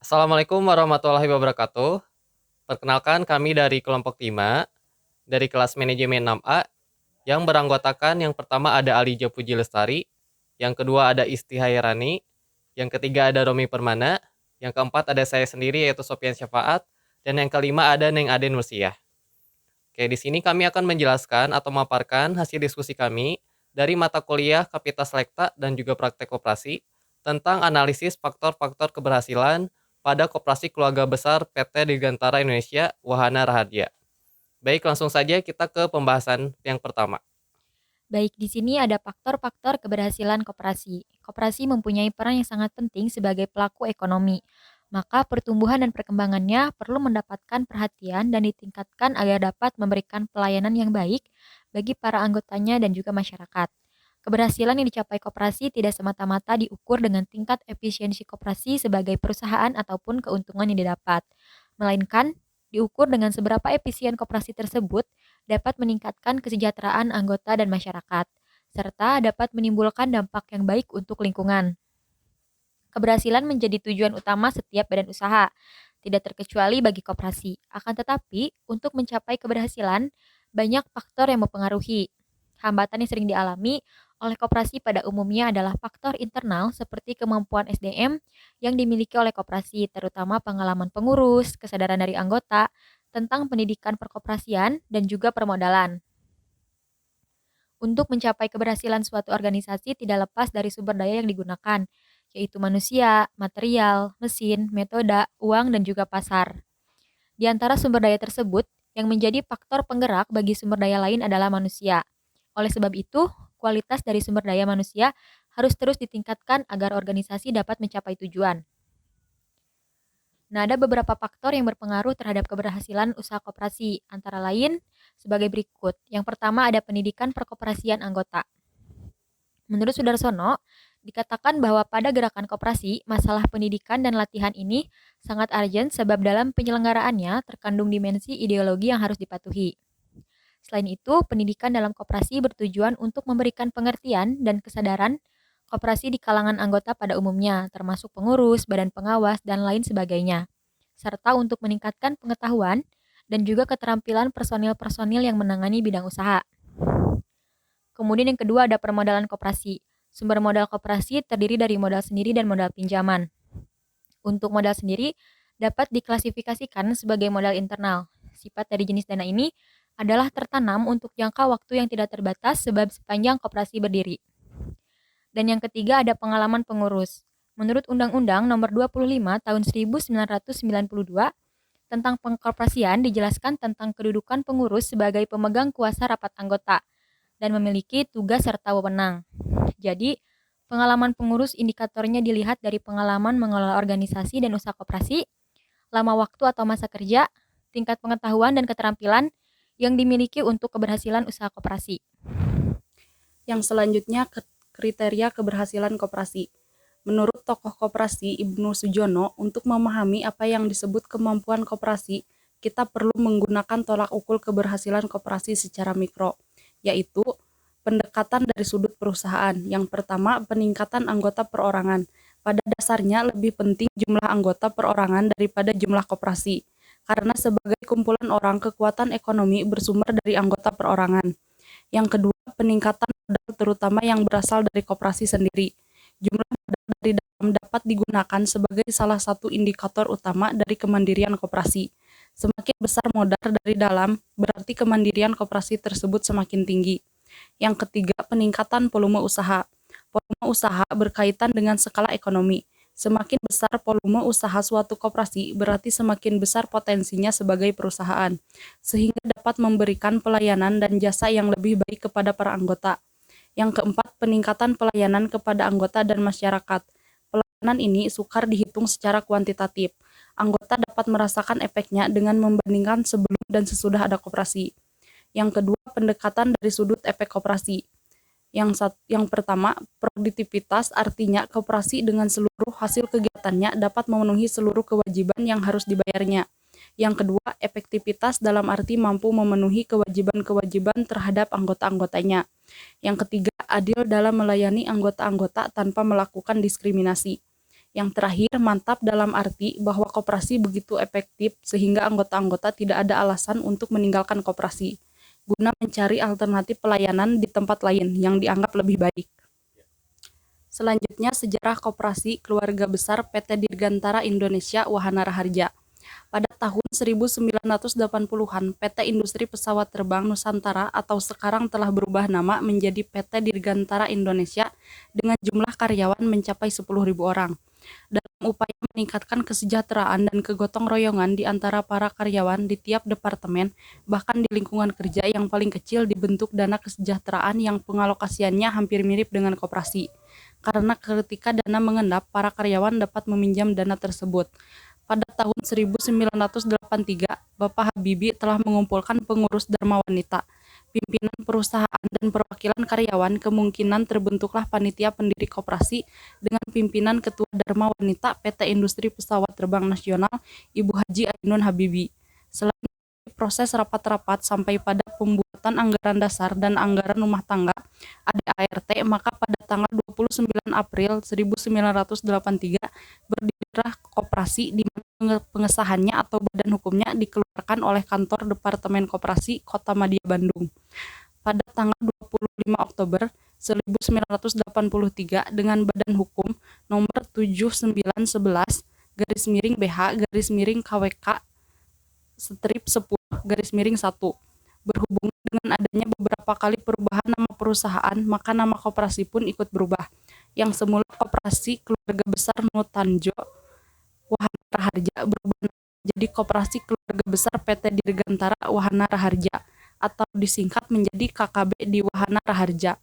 Assalamualaikum warahmatullahi wabarakatuh. Perkenalkan kami dari kelompok 5 dari kelas manajemen 6A yang beranggotakan yang pertama ada Ali Puji Lestari, yang kedua ada Isti Hairani, yang ketiga ada Romi Permana, yang keempat ada saya sendiri yaitu Sofian Syafaat, dan yang kelima ada Neng Aden Mursiah. Oke, di sini kami akan menjelaskan atau memaparkan hasil diskusi kami dari mata kuliah Kapitas Lekta dan juga praktek koperasi tentang analisis faktor-faktor keberhasilan pada koperasi keluarga besar PT Dirgantara Indonesia Wahana Raharja. Baik, langsung saja kita ke pembahasan yang pertama. Baik, di sini ada faktor-faktor keberhasilan koperasi. Koperasi mempunyai peran yang sangat penting sebagai pelaku ekonomi. Maka pertumbuhan dan perkembangannya perlu mendapatkan perhatian dan ditingkatkan agar dapat memberikan pelayanan yang baik bagi para anggotanya dan juga masyarakat. Keberhasilan yang dicapai koperasi tidak semata-mata diukur dengan tingkat efisiensi koperasi sebagai perusahaan ataupun keuntungan yang didapat, melainkan diukur dengan seberapa efisien koperasi tersebut dapat meningkatkan kesejahteraan anggota dan masyarakat, serta dapat menimbulkan dampak yang baik untuk lingkungan. Keberhasilan menjadi tujuan utama setiap badan usaha, tidak terkecuali bagi koperasi. Akan tetapi, untuk mencapai keberhasilan, banyak faktor yang mempengaruhi. Hambatan yang sering dialami oleh koperasi pada umumnya adalah faktor internal seperti kemampuan SDM yang dimiliki oleh koperasi, terutama pengalaman pengurus, kesadaran dari anggota, tentang pendidikan perkoperasian, dan juga permodalan. Untuk mencapai keberhasilan suatu organisasi tidak lepas dari sumber daya yang digunakan, yaitu manusia, material, mesin, metode, uang, dan juga pasar. Di antara sumber daya tersebut, yang menjadi faktor penggerak bagi sumber daya lain adalah manusia. Oleh sebab itu, kualitas dari sumber daya manusia harus terus ditingkatkan agar organisasi dapat mencapai tujuan. Nah, ada beberapa faktor yang berpengaruh terhadap keberhasilan usaha koperasi, antara lain sebagai berikut. Yang pertama ada pendidikan perkoperasian anggota. Menurut Sudarsono, dikatakan bahwa pada gerakan koperasi, masalah pendidikan dan latihan ini sangat urgent sebab dalam penyelenggaraannya terkandung dimensi ideologi yang harus dipatuhi. Selain itu, pendidikan dalam koperasi bertujuan untuk memberikan pengertian dan kesadaran koperasi di kalangan anggota pada umumnya, termasuk pengurus, badan pengawas, dan lain sebagainya, serta untuk meningkatkan pengetahuan dan juga keterampilan personil-personil yang menangani bidang usaha. Kemudian yang kedua ada permodalan koperasi. Sumber modal koperasi terdiri dari modal sendiri dan modal pinjaman. Untuk modal sendiri dapat diklasifikasikan sebagai modal internal. Sifat dari jenis dana ini adalah tertanam untuk jangka waktu yang tidak terbatas sebab sepanjang koperasi berdiri. Dan yang ketiga ada pengalaman pengurus. Menurut Undang-Undang Nomor 25 Tahun 1992 tentang pengkoperasian dijelaskan tentang kedudukan pengurus sebagai pemegang kuasa rapat anggota dan memiliki tugas serta wewenang. Jadi, pengalaman pengurus indikatornya dilihat dari pengalaman mengelola organisasi dan usaha koperasi, lama waktu atau masa kerja, tingkat pengetahuan dan keterampilan yang dimiliki untuk keberhasilan usaha koperasi. Yang selanjutnya kriteria keberhasilan koperasi. Menurut tokoh koperasi Ibnu Sujono, untuk memahami apa yang disebut kemampuan koperasi, kita perlu menggunakan tolak ukur keberhasilan koperasi secara mikro, yaitu pendekatan dari sudut perusahaan. Yang pertama, peningkatan anggota perorangan. Pada dasarnya lebih penting jumlah anggota perorangan daripada jumlah koperasi, karena sebagai kumpulan orang, kekuatan ekonomi bersumber dari anggota perorangan. Yang kedua, peningkatan modal terutama yang berasal dari koperasi sendiri. Jumlah modal dari dalam dapat digunakan sebagai salah satu indikator utama dari kemandirian koperasi. Semakin besar modal dari dalam, berarti kemandirian koperasi tersebut semakin tinggi. Yang ketiga, peningkatan volume usaha. Volume usaha berkaitan dengan skala ekonomi. Semakin besar volume usaha suatu koperasi, berarti semakin besar potensinya sebagai perusahaan, sehingga dapat memberikan pelayanan dan jasa yang lebih baik kepada para anggota. Yang keempat, peningkatan pelayanan kepada anggota dan masyarakat. Pelayanan ini sukar dihitung secara kuantitatif. Anggota dapat merasakan efeknya dengan membandingkan sebelum dan sesudah ada koperasi. Yang kedua, pendekatan dari sudut efek koperasi. Yang pertama, produktivitas, artinya koperasi dengan seluruh hasil kegiatannya dapat memenuhi seluruh kewajiban yang harus dibayarnya. Yang kedua, efektivitas dalam arti mampu memenuhi kewajiban-kewajiban terhadap anggota-anggotanya. Yang ketiga, adil dalam melayani anggota-anggota tanpa melakukan diskriminasi. Yang terakhir, mantap dalam arti bahwa koperasi begitu efektif sehingga anggota-anggota tidak ada alasan untuk meninggalkan koperasi, guna mencari alternatif pelayanan di tempat lain yang dianggap lebih baik. Selanjutnya, sejarah koperasi keluarga besar PT Dirgantara Indonesia Wahana Raharja. Pada tahun 1980-an, PT Industri Pesawat Terbang Nusantara atau sekarang telah berubah nama menjadi PT Dirgantara Indonesia dengan jumlah karyawan mencapai 10.000 orang. Dalam upaya meningkatkan kesejahteraan dan kegotong royongan di antara para karyawan di tiap departemen, bahkan di lingkungan kerja yang paling kecil dibentuk dana kesejahteraan yang pengalokasiannya hampir mirip dengan koperasi. Karena ketika dana mengendap, para karyawan dapat meminjam dana tersebut. Pada tahun 1983, Bapak Habibie telah mengumpulkan pengurus Dharma Wanita, pimpinan perusahaan dan perwakilan karyawan. Kemungkinan terbentuklah panitia pendiri koperasi dengan pimpinan Ketua Dharma Wanita PT Industri Pesawat Terbang Nasional, Ibu Haji Ainun Habibie. Selain proses rapat-rapat sampai pada pembuatan anggaran dasar dan anggaran rumah tangga ADART, maka pada tanggal 29 April 1983 berdirilah koperasi di mana pengesahannya atau badan hukumnya dikeluarkan oleh Kantor Departemen Koperasi Kota Madya Bandung. Pada tanggal 25 Oktober 1983 dengan badan hukum nomor 7911 /BH/KWK strip 10 /1. Berhubungan dengan adanya beberapa kali perubahan nama perusahaan, maka nama koperasi pun ikut berubah. Yang semula Koperasi Keluarga Besar Nutanjo Wahana Raharja berubah menjadi Koperasi Keluarga Besar PT Dirgantara Wahana Raharja atau disingkat menjadi KKB di Wahana Raharja.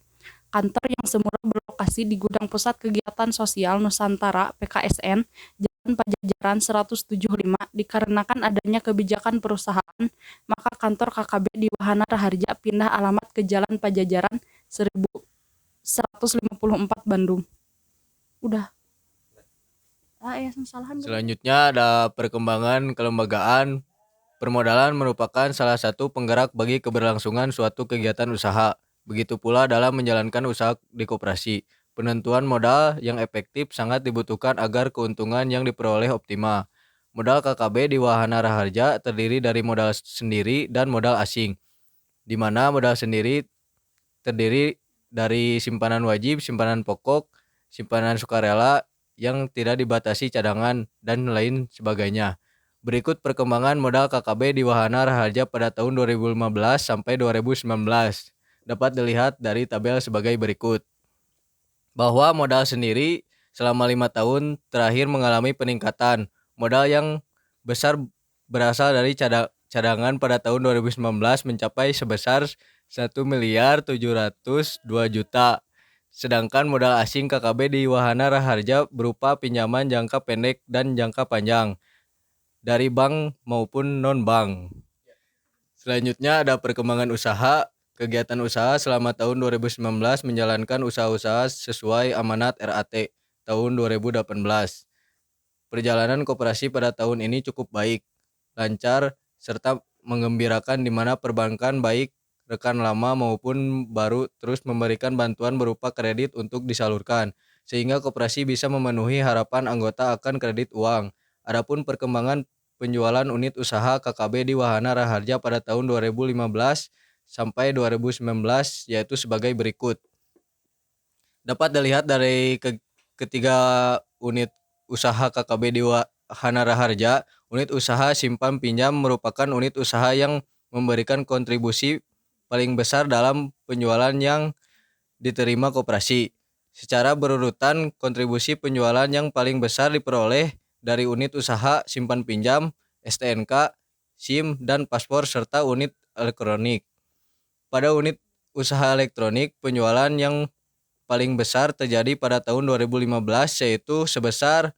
Kantor yang semula berlokasi di Gudang Pusat Kegiatan Sosial Nusantara PKSN, Jalan Pajajaran 175, dikarenakan adanya kebijakan perusahaan, maka kantor KKB di Wahana Raharja pindah alamat ke Jalan Pajajaran 1154 Bandung. Udah. Selanjutnya ada perkembangan kelembagaan. Permodalan merupakan salah satu penggerak bagi keberlangsungan suatu kegiatan usaha. Begitu pula dalam menjalankan usaha di koperasi. Penentuan modal yang efektif sangat dibutuhkan agar keuntungan yang diperoleh optimal. Modal KKB di Wahana Raharja terdiri dari modal sendiri dan modal asing, di mana modal sendiri terdiri dari simpanan wajib, simpanan pokok, simpanan sukarela yang tidak dibatasi cadangan, dan lain sebagainya. Berikut perkembangan modal KKB di Wahana Raharja pada tahun 2015 sampai 2019. Dapat dilihat dari tabel sebagai berikut. Bahwa modal sendiri selama 5 tahun terakhir mengalami peningkatan. Modal yang besar berasal dari cadangan pada tahun 2019 mencapai sebesar 1.702.000.000. Sedangkan modal asing KKB di Wahana Raharja berupa pinjaman jangka pendek dan jangka panjang dari bank maupun non-bank. Selanjutnya ada perkembangan usaha. Kegiatan usaha selama tahun 2019 menjalankan usaha-usaha sesuai amanat RAT tahun 2018. Perjalanan koperasi pada tahun ini cukup baik, lancar, serta menggembirakan di mana perbankan baik rekan lama maupun baru terus memberikan bantuan berupa kredit untuk disalurkan, sehingga koperasi bisa memenuhi harapan anggota akan kredit uang. Adapun perkembangan penjualan unit usaha KKB di Wahana Raharja pada tahun 2015 sampai 2019 yaitu sebagai berikut. Dapat dilihat dari ketiga unit usaha KKB di Wahana Raharja, unit usaha simpan pinjam merupakan unit usaha yang memberikan kontribusi paling besar dalam penjualan yang diterima koperasi. Secara berurutan, kontribusi penjualan yang paling besar diperoleh dari unit usaha simpan pinjam, STNK, SIM, dan paspor serta unit elektronik. Pada unit usaha elektronik, penjualan yang paling besar terjadi pada tahun 2015 yaitu sebesar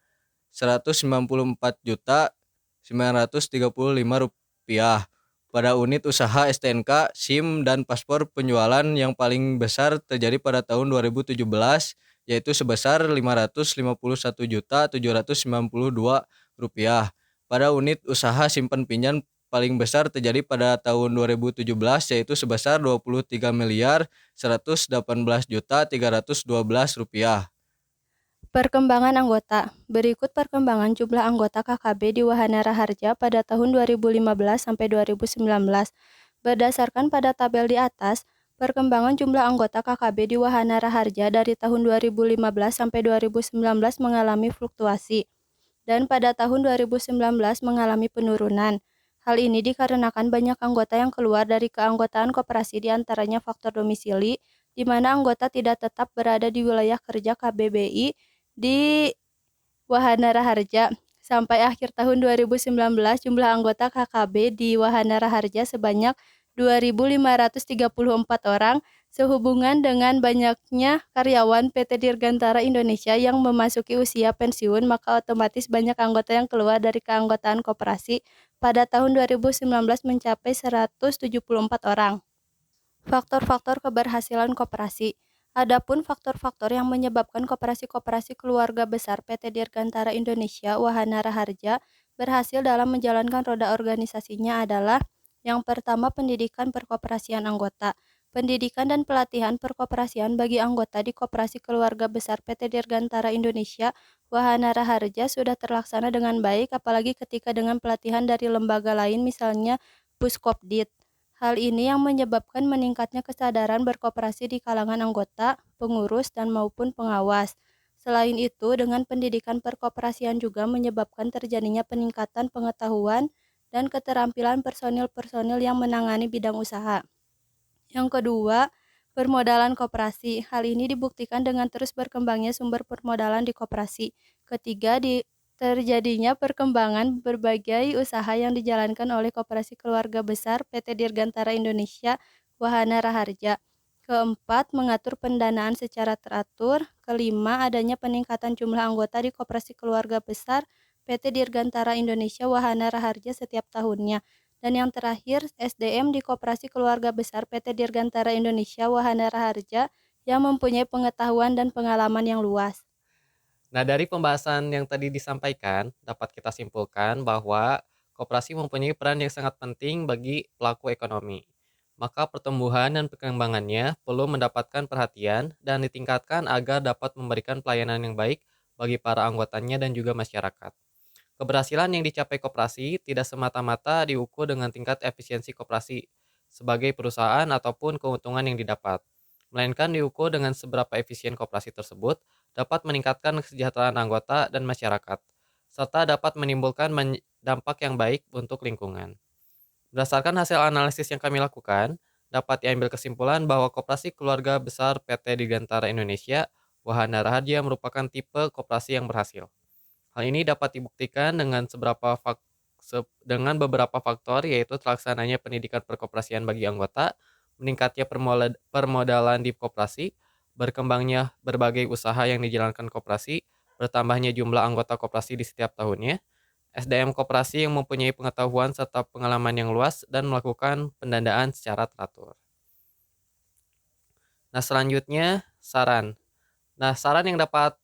Rp194.935. Pada unit usaha STNK, SIM, dan paspor, penjualan yang paling besar terjadi pada tahun 2017 yaitu sebesar Rp551.792. Pada unit usaha simpan pinjam paling besar terjadi pada tahun 2017 yaitu sebesar Rp23.118.312. Perkembangan anggota. Berikut perkembangan jumlah anggota KKB di Wahana Raharja pada tahun 2015 sampai 2019. Berdasarkan pada tabel di atas, perkembangan jumlah anggota KKB di Wahana Raharja dari tahun 2015 sampai 2019 mengalami fluktuasi dan pada tahun 2019 mengalami penurunan. Hal ini dikarenakan banyak anggota yang keluar dari keanggotaan koperasi, di antaranya faktor domisili, di mana anggota tidak tetap berada di wilayah kerja KBBI di Wahana Raharja. Sampai akhir tahun 2019, jumlah anggota KKB di Wahana Raharja sebanyak 2.534 orang, sehubungan dengan banyaknya karyawan PT Dirgantara Indonesia yang memasuki usia pensiun, maka otomatis banyak anggota yang keluar dari keanggotaan koperasi. Pada tahun 2019 mencapai 174 orang. Faktor-faktor keberhasilan koperasi. Adapun faktor-faktor yang menyebabkan koperasi-koperasi keluarga besar PT Dirgantara Indonesia Wahana Raharja berhasil dalam menjalankan roda organisasinya adalah: yang pertama, pendidikan perkoperasian anggota. Pendidikan dan pelatihan perkoperasian bagi anggota di koperasi keluarga besar PT Dirgantara Indonesia Wahana Raharja sudah terlaksana dengan baik, apalagi ketika dengan pelatihan dari lembaga lain, misalnya Puskopdit. Hal ini yang menyebabkan meningkatnya kesadaran berkoperasi di kalangan anggota, pengurus, dan maupun pengawas. Selain itu, dengan pendidikan perkoperasian juga menyebabkan terjadinya peningkatan pengetahuan dan keterampilan personil-personil yang menangani bidang usaha. Yang kedua, permodalan koperasi. Hal ini dibuktikan dengan terus berkembangnya sumber permodalan di koperasi. Ketiga, terjadinya perkembangan berbagai usaha yang dijalankan oleh Koperasi Keluarga Besar PT Dirgantara Indonesia Wahana Raharja. Keempat, mengatur pendanaan secara teratur. Kelima, adanya peningkatan jumlah anggota di Koperasi Keluarga Besar PT Dirgantara Indonesia Wahana Raharja setiap tahunnya. Dan yang terakhir, SDM di Koperasi Keluarga Besar PT Dirgantara Indonesia Wahana Raharja yang mempunyai pengetahuan dan pengalaman yang luas. Nah, dari pembahasan yang tadi disampaikan, dapat kita simpulkan bahwa koperasi mempunyai peran yang sangat penting bagi pelaku ekonomi. Maka pertumbuhan dan perkembangannya perlu mendapatkan perhatian dan ditingkatkan agar dapat memberikan pelayanan yang baik bagi para anggotanya dan juga masyarakat. Keberhasilan yang dicapai koperasi tidak semata-mata diukur dengan tingkat efisiensi koperasi sebagai perusahaan ataupun keuntungan yang didapat, melainkan diukur dengan seberapa efisien koperasi tersebut dapat meningkatkan kesejahteraan anggota dan masyarakat, serta dapat menimbulkan dampak yang baik untuk lingkungan. Berdasarkan hasil analisis yang kami lakukan, dapat diambil kesimpulan bahwa koperasi keluarga besar PT Dirgantara Indonesia Wahana Raharja merupakan tipe koperasi yang berhasil. Hal ini dapat dibuktikan dengan beberapa faktor, yaitu terlaksananya pendidikan perkoperasian bagi anggota, meningkatnya permodalan di koperasi, berkembangnya berbagai usaha yang dijalankan koperasi, bertambahnya jumlah anggota koperasi di setiap tahunnya, SDM koperasi yang mempunyai pengetahuan serta pengalaman yang luas, dan melakukan pendanaan secara teratur. Nah, selanjutnya saran. Nah, saran yang dapat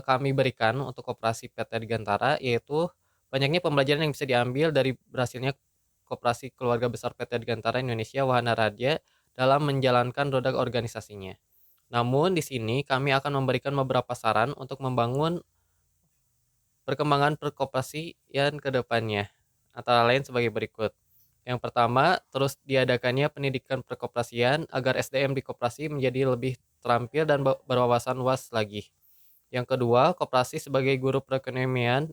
kami berikan untuk koperasi PT Dirgantara yaitu banyaknya pembelajaran yang bisa diambil dari berhasilnya koperasi keluarga besar PT Dirgantara Indonesia Wahana Raharja dalam menjalankan roda organisasinya. Namun di sini kami akan memberikan beberapa saran untuk membangun perkembangan perkoperasian ke depannya, antara lain sebagai berikut. Yang pertama, terus diadakannya pendidikan perkoperasian agar SDM di koperasi menjadi lebih terampil dan berwawasan luas lagi. Yang kedua, koperasi sebagai guru perekonomian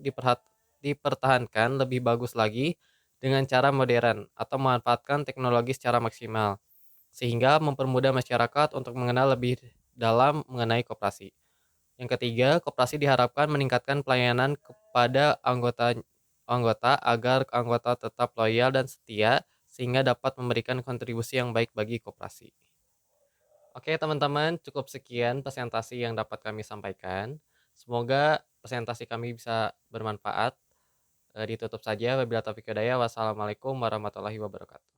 dipertahankan lebih bagus lagi dengan cara modern atau memanfaatkan teknologi secara maksimal, sehingga mempermudah masyarakat untuk mengenal lebih dalam mengenai koperasi. Yang ketiga, koperasi diharapkan meningkatkan pelayanan kepada anggota agar anggota tetap loyal dan setia, sehingga dapat memberikan kontribusi yang baik bagi koperasi. Oke teman-teman, cukup sekian presentasi yang dapat kami sampaikan. Semoga presentasi kami bisa bermanfaat. Ditutup saja. Wabillahi taufiq wal hidayah. Wassalamualaikum warahmatullahi wabarakatuh.